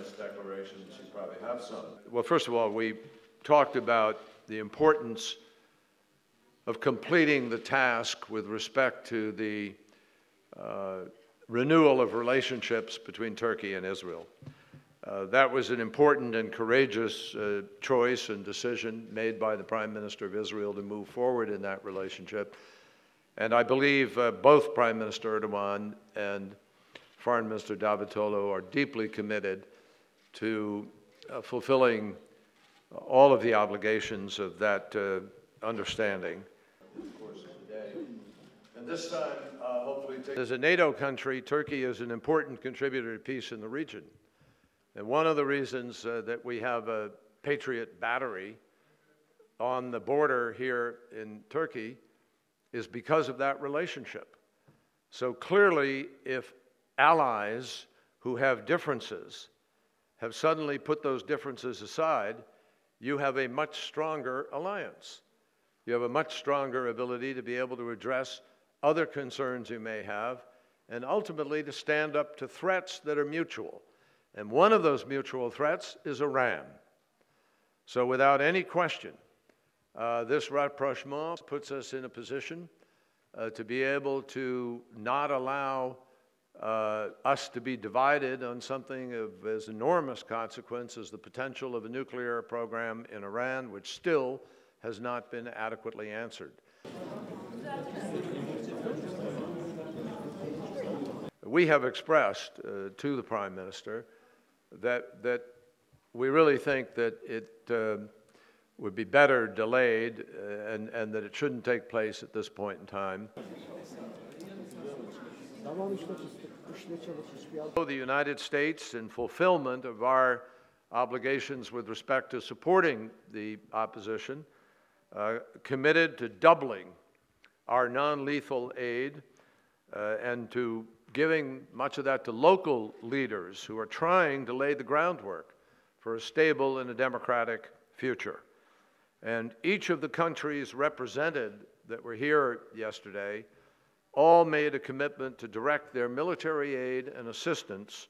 readiness declarations. You probably have some. Well, first of all, we talked about the importance of completing the task with respect to the renewal of relationships between Turkey and Israel. That was an important and courageous choice and decision made by the Prime Minister of Israel to move forward in that relationship. And I believe both Prime Minister Erdogan and Foreign Minister Davutoglu are deeply committed to fulfilling all of the obligations of that understanding. And this time, hopefully, as a NATO country, Turkey is an important contributor to peace in the region. And one of the reasons that we have a Patriot battery on the border here in Turkey is because of that relationship. So clearly, if allies who have differences have suddenly put those differences aside, you have a much stronger alliance. You have a much stronger ability to be able to address other concerns you may have, and ultimately to stand up to threats that are mutual. And one of those mutual threats is Iran. So without any question, this rapprochement puts us in a position to be able to not allow us to be divided on something of as enormous consequence as the potential of a nuclear program in Iran, which still has not been adequately answered. We have expressed to the Prime Minister that we really think that it would be better delayed and that it shouldn't take place at this point in time. The United States, in fulfillment of our obligations with respect to supporting the opposition, committed to doubling our non-lethal aid and to giving much of that to local leaders who are trying to lay the groundwork for a stable and a democratic future. And each of the countries represented that were here yesterday all made a commitment to direct their military aid and assistance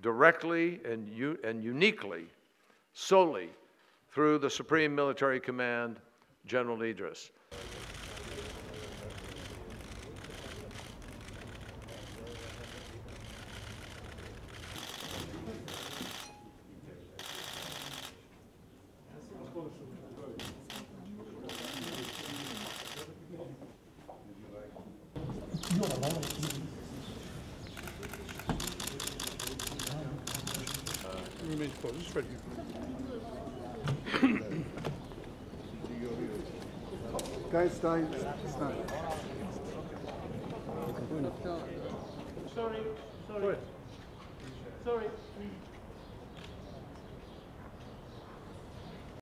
directly and uniquely, solely, through the Supreme Military Command, General Idris. Guys, stay. Sorry.